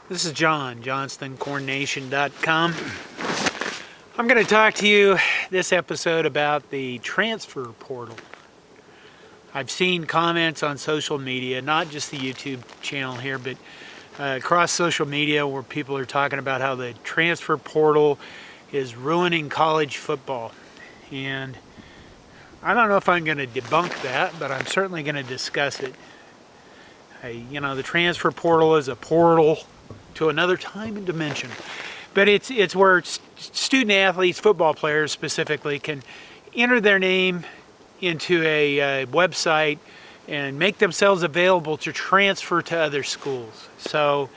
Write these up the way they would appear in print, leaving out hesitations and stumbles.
This is John, JohnstonCoordination.com. I'm going to talk to you this episode about the transfer portal. I've seen comments on social media, not just the YouTube channel here, but across social media where people are talking about how the transfer portal is ruining college football. And I don't know if I'm going to debunk that, but I'm certainly going to discuss it. The transfer portal is a portal to another time and dimension. But it's where student athletes, football players specifically, can enter their name into a website and make themselves available to transfer to other schools. So,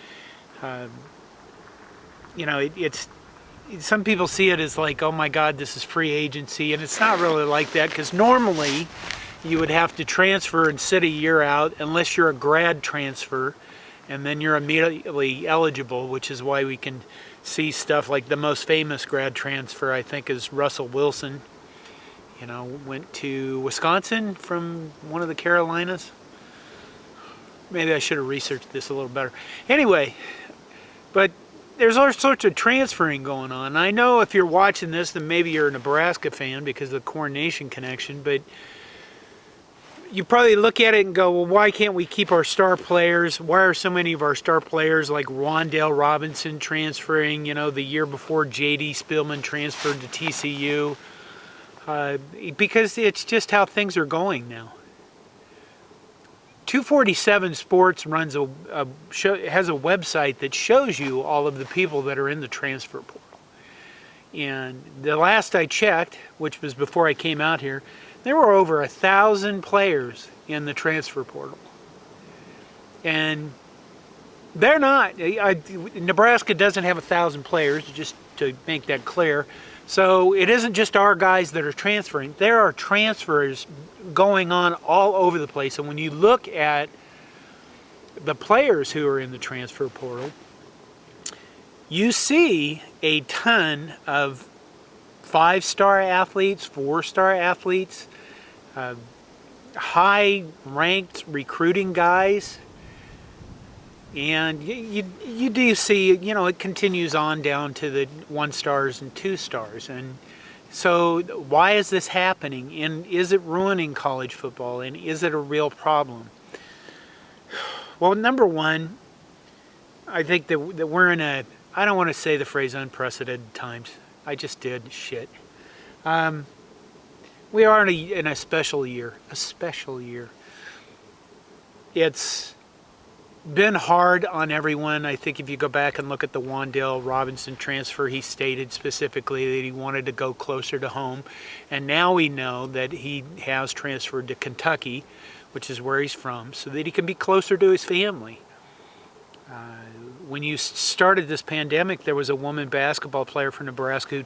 it's some people see it as like, oh my God, this is free agency, and it's not really like that, because normally you would have to transfer and sit a year out unless you're a grad transfer, and then you're immediately eligible, which is why we can see stuff like the most famous grad transfer, I think, is Russell Wilson. Went to Wisconsin from one of the Carolinas. Maybe I should have researched this a little better. Anyway, but there's all sorts of transferring going on. I know if you're watching this, then maybe you're a Nebraska fan because of the coordination connection, but you probably look at it and go, well, why can't we keep our star players? Why are so many of our star players like Wan'Dale Robinson transferring, the year before J.D. Spielman transferred to TCU? Because it's just how things are going now. 247 Sports runs has a website that shows you all of the people that are in the transfer portal. And the last I checked, which was before I came out here, there were over 1,000 players in the transfer portal. And they're not. Nebraska doesn't have 1,000 players, just to make that clear. So it isn't just our guys that are transferring. There are transfers going on all over the place. And when you look at the players who are in the transfer portal, you see a ton of 5-star athletes, 4-star athletes, high-ranked recruiting guys, and you do see, it continues on down to the 1-stars and 2-stars. And so why is this happening? And is it ruining college football? And is it a real problem? Well, number one, I think that we're in I don't want to say the phrase unprecedented times. I just did. Shit. We are in a special year. A special year. It's been hard on everyone. I think if you go back and look at the Wan'Dale Robinson transfer, he stated specifically that he wanted to go closer to home. And now we know that he has transferred to Kentucky, which is where he's from, so that he can be closer to his family. When you started this pandemic, there was a woman basketball player from Nebraska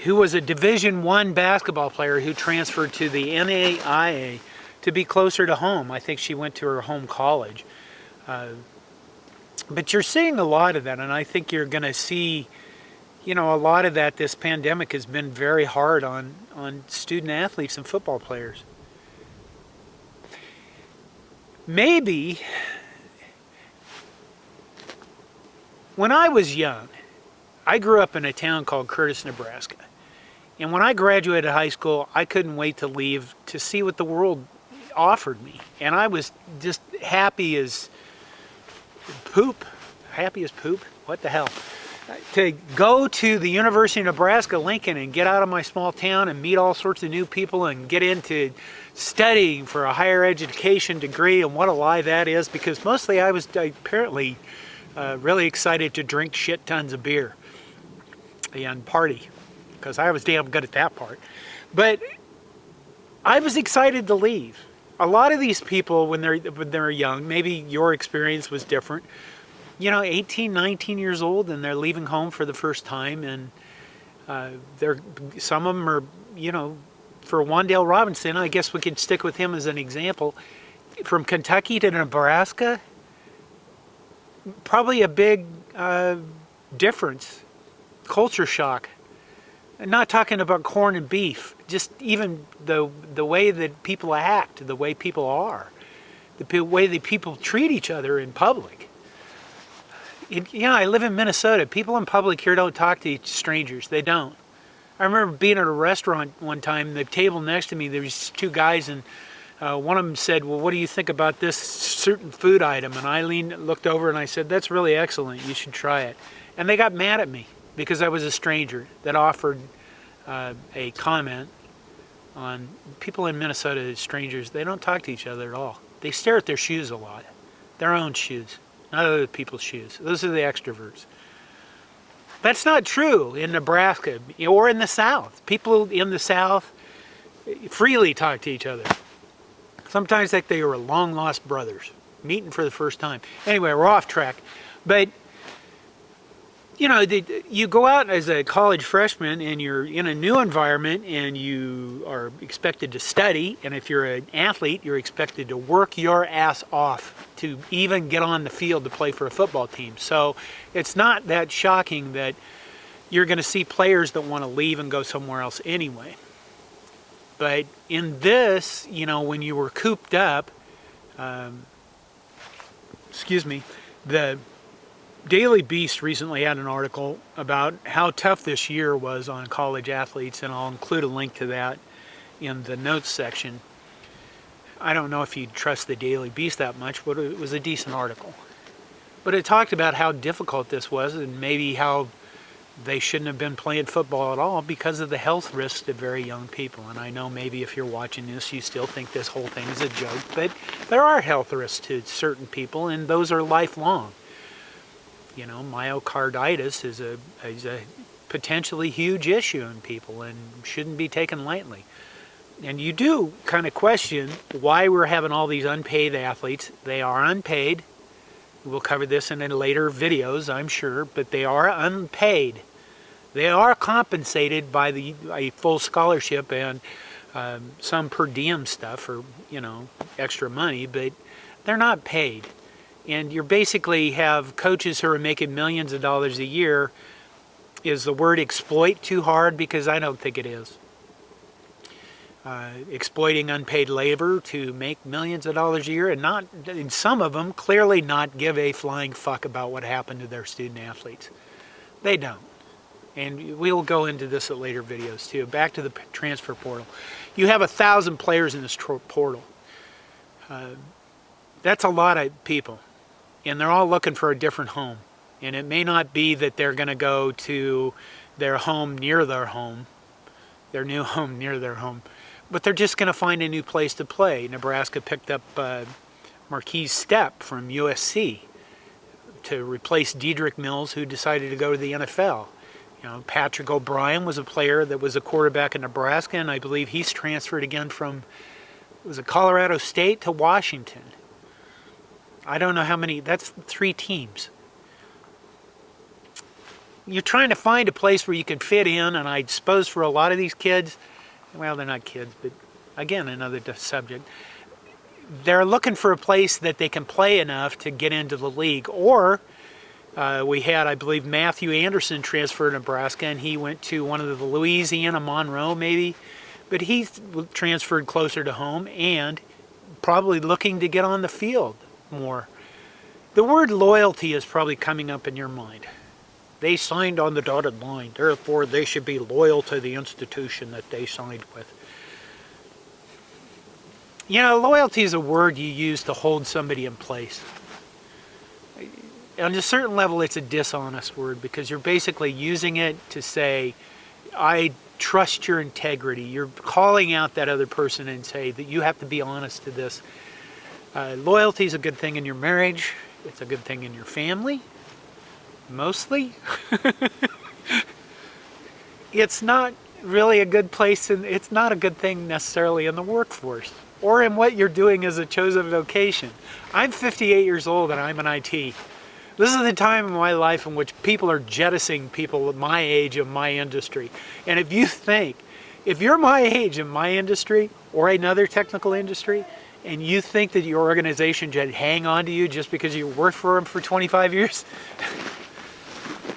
who was a Division I basketball player who transferred to the NCAA to be closer to home. I think she went to her home college. But you're seeing a lot of that, and I think you're going to see, a lot of that. This pandemic has been very hard on student athletes and football players. Maybe when I was young, I grew up in a town called Curtis, Nebraska. And when I graduated high school, I couldn't wait to leave to see what the world offered me. And I was just happy as poop. Happy as poop? What the hell? To go to the University of Nebraska, Lincoln, and get out of my small town and meet all sorts of new people and get into studying for a higher education degree, and what a lie that is, because mostly I was apparently really excited to drink shit tons of beer and party, because I was damn good at that part. But I was excited to leave. A lot of these people, when they're young, maybe your experience was different, 18, 19 years old, and they're leaving home for the first time, and some of them are, for Wan'Dale Robinson, I guess we could stick with him as an example, from Kentucky to Nebraska, probably a big difference, culture shock. I'm not talking about corn and beef, just even the way that people act, the way people are, the way that people treat each other in public. Yeah, I live in Minnesota. People in public here don't talk to strangers. They don't. I remember being at a restaurant one time. The table next to me, there was two guys, and one of them said, "Well, what do you think about this certain food item?" And I looked over, and I said, "That's really excellent. You should try it." And they got mad at me because I was a stranger that offered a comment on people in Minnesota. Strangers, they don't talk to each other at all. They stare at their shoes a lot, their own shoes, not other people's shoes. Those are the extroverts. That's not true in Nebraska or in the South. People in the South freely talk to each other. Sometimes like they were long-lost brothers meeting for the first time. Anyway, we're off track. But, you know, you go out as a college freshman and you're in a new environment and you are expected to study. And if you're an athlete, you're expected to work your ass off to even get on the field to play for a football team. So it's not that shocking that you're going to see players that want to leave and go somewhere else anyway. But in this, you know, when you were cooped up, the Daily Beast recently had an article about how tough this year was on college athletes, and I'll include a link to that in the notes section. I don't know if you'd trust the Daily Beast that much, but it was a decent article. But it talked about how difficult this was and maybe how they shouldn't have been playing football at all because of the health risks to very young people. And I know maybe if you're watching this, you still think this whole thing is a joke, but there are health risks to certain people, and those are lifelong. You know, myocarditis is a potentially huge issue in people and shouldn't be taken lightly. And you do kind of question why we're having all these unpaid athletes. They are unpaid. We'll cover this in later videos, I'm sure, but they are unpaid. They are compensated by a full scholarship and some per diem stuff or, you know, extra money, but they're not paid. And you basically have coaches who are making millions of dollars a year. Is the word exploit too hard? Because I don't think it is. Exploiting unpaid labor to make millions of dollars a year, and not, and some of them clearly not give a flying fuck about what happened to their student athletes. They don't. And we'll go into this at later videos too. Back to the transfer portal. You have 1,000 players in this portal. That's a lot of people. And they're all looking for a different home. And it may not be that they're going to go to their home near their home, their new home near their home, but they're just going to find a new place to play. Nebraska picked up Marquise Stepp from USC to replace Dedrick Mills, who decided to go to the NFL. You know, Patrick O'Brien was a player that was a quarterback in Nebraska, and I believe he's transferred again from, was it Colorado State to Washington. I don't know how many, that's 3 teams. You're trying to find a place where you can fit in, and I suppose for a lot of these kids, well, they're not kids, but again, another subject. They're looking for a place that they can play enough to get into the league. Or we had, I believe, Matthew Anderson transfer to Nebraska, and he went to one of the Louisiana, Monroe maybe, but he transferred closer to home and probably looking to get on the field more. The word loyalty is probably coming up in your mind. They signed on the dotted line, therefore they should be loyal to the institution that they signed with. You know, loyalty is a word you use to hold somebody in place. On a certain level, it's a dishonest word because you're basically using it to say, I trust your integrity. You're calling out that other person and say that you have to be honest to this. Loyalty is a good thing in your marriage. It's a good thing in your family. Mostly. It's not really a good place, and it's not a good thing necessarily in the workforce or in what you're doing as a chosen vocation. I'm 58 years old and I'm in IT. This is the time in my life in which people are jettisoning people of my age in my industry. And if you think, if you're my age in my industry or another technical industry, and you think that your organization should hang on to you just because you worked for them for 25 years,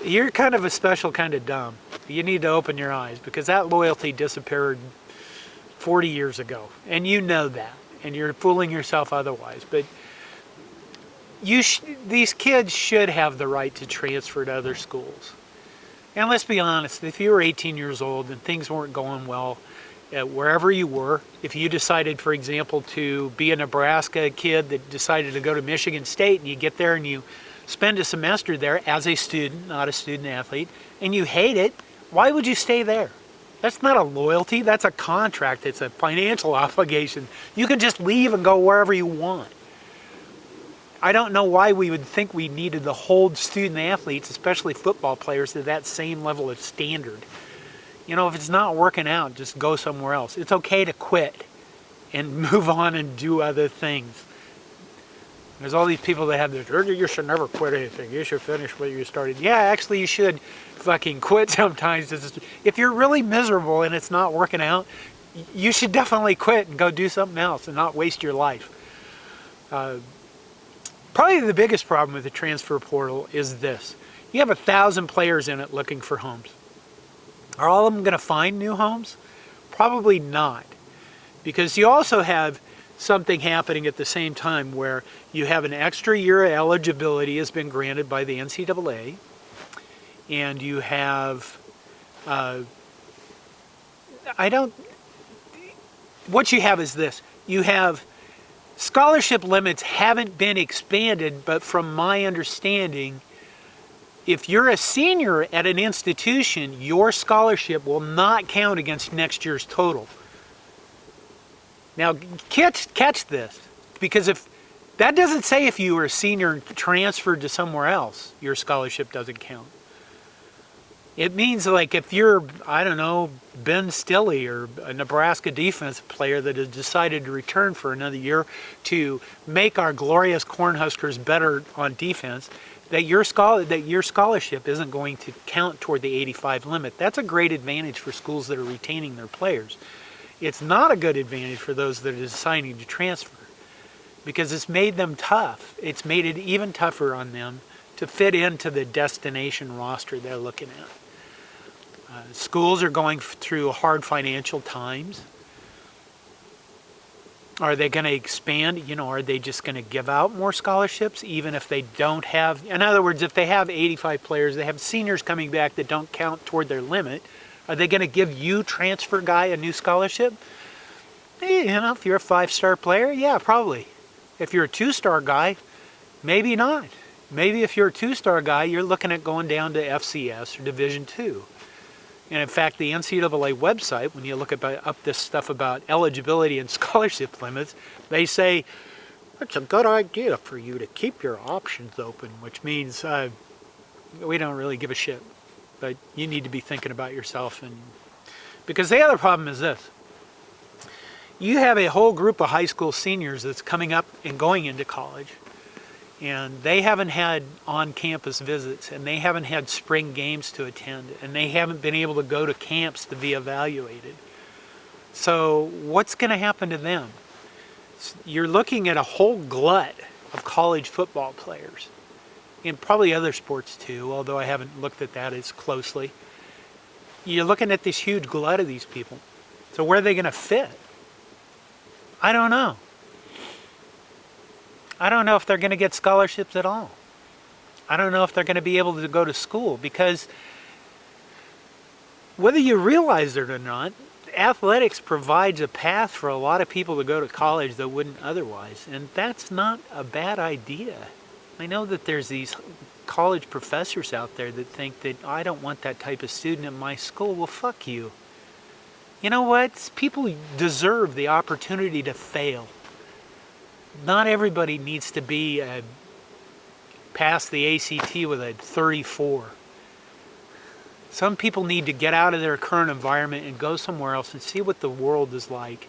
you're kind of a special kind of dumb. You need to open your eyes because that loyalty disappeared 40 years ago. And you know that. And you're fooling yourself otherwise. But these kids should have the right to transfer to other schools. And let's be honest, if you were 18 years old and things weren't going well wherever you were, if you decided, for example, to be a Nebraska kid that decided to go to Michigan State, and you get there and you spend a semester there as a student, not a student athlete, and you hate it, why would you stay there? That's not a loyalty, that's a contract, it's a financial obligation. You can just leave and go wherever you want. I don't know why we would think we needed to hold student athletes, especially football players, to that same level of standard. You know, if it's not working out, just go somewhere else. It's okay to quit and move on and do other things. There's all these people that have this, you should never quit anything. You should finish what you started. Yeah, actually you should fucking quit sometimes. If you're really miserable and it's not working out, you should definitely quit and go do something else and not waste your life. Probably the biggest problem with the transfer portal is this. You have 1,000 players in it looking for homes. Are all of them going to find new homes? Probably not. Because you also have something happening at the same time where you have an extra year of eligibility has been granted by the NCAA, and you have, what you have is this. You have scholarship limits haven't been expanded, but from my understanding, if you're a senior at an institution, your scholarship will not count against next year's total. Now, catch this, because if that doesn't say if you were a senior and transferred to somewhere else, your scholarship doesn't count. It means like if you're, I don't know, Ben Stilley or a Nebraska defensive player that has decided to return for another year to make our glorious Cornhuskers better on defense, that your scholarship isn't going to count toward the 85 limit. That's a great advantage for schools that are retaining their players. It's not a good advantage for those that are deciding to transfer, because it's made them tough. It's made it even tougher on them to fit into the destination roster they're looking at. Schools are going through hard financial times. Are they going to expand? You know, are they just going to give out more scholarships even if they don't have, in other words, if they have 85 players, they have seniors coming back that don't count toward their limit, are they going to give you, transfer guy, a new scholarship? You know, if you're a 5-star player, yeah, probably. If you're a 2-star guy, maybe not. Maybe if you're a 2-star guy, you're looking at going down to FCS or Division II. And in fact, the NCAA website, when you look up this stuff about eligibility and scholarship limits, they say, it's a good idea for you to keep your options open, which means we don't really give a shit. But you need to be thinking about yourself. Because the other problem is this. You have a whole group of high school seniors that's coming up and going into college, and they haven't had on-campus visits, and they haven't had spring games to attend, and they haven't been able to go to camps to be evaluated. So what's going to happen to them? You're looking at a whole glut of college football players, and probably other sports too, although I haven't looked at that as closely. You're looking at this huge glut of these people. So where are they going to fit? I don't know. I don't know if they're going to get scholarships at all. I don't know if they're going to be able to go to school, because whether you realize it or not, athletics provides a path for a lot of people to go to college that wouldn't otherwise, and that's not a bad idea. I know that there's these college professors out there that think that I don't want that type of student at my school. Well, fuck you. You know what? People deserve the opportunity to fail. Not everybody needs to be pass the ACT with a 34. Some people need to get out of their current environment and go somewhere else and see what the world is like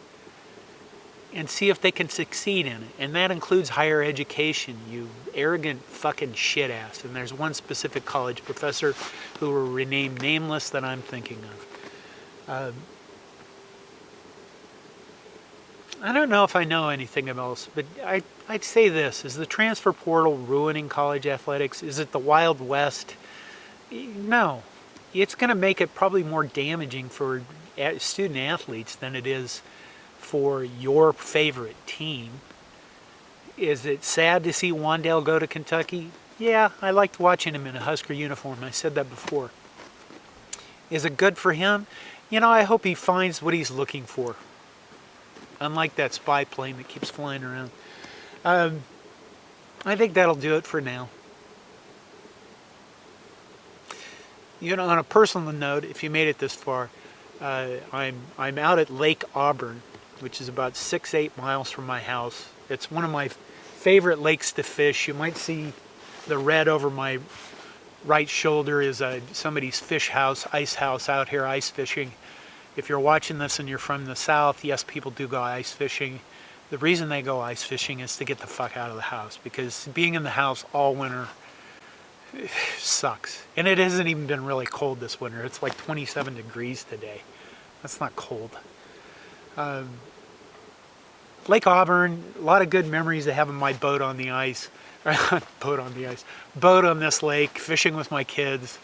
and see if they can succeed in it. And that includes higher education, you arrogant fucking shit ass. And there's one specific college professor who will remain nameless that I'm thinking of. I don't know if I know anything else, but I'd say this. Is the transfer portal ruining college athletics? Is it the Wild West? No. It's going to make it probably more damaging for student athletes than it is for your favorite team. Is it sad to see Wan'Dale go to Kentucky? Yeah, I liked watching him in a Husker uniform. I said that before. Is it good for him? You know, I hope he finds what he's looking for. Unlike that spy plane that keeps flying around. I think that'll do it for now. You know, on a personal note, if you made it this far, I'm out at Lake Auburn, which is about 6-8 miles from my house. It's one of my favorite lakes to fish. You might see the red over my right shoulder is somebody's fish house, ice house out here ice fishing. If you're watching this and you're from the south, yes, people do go ice fishing. The reason they go ice fishing is to get the fuck out of the house, because being in the house all winter sucks. And it hasn't even been really cold this winter. It's like 27 degrees today. That's not cold. Lake Auburn, a lot of good memories of having my boat on the ice. Boat on this lake, fishing with my kids.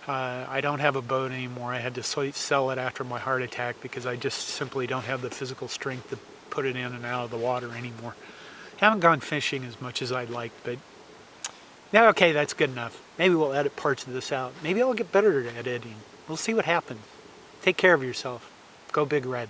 I don't have a boat anymore. I had to sell it after my heart attack because I just simply don't have the physical strength to put it in and out of the water anymore. Haven't gone fishing as much as I'd like, but yeah, okay, that's good enough. Maybe we'll edit parts of this out. Maybe I'll get better at editing. We'll see what happens. Take care of yourself. Go Big Red.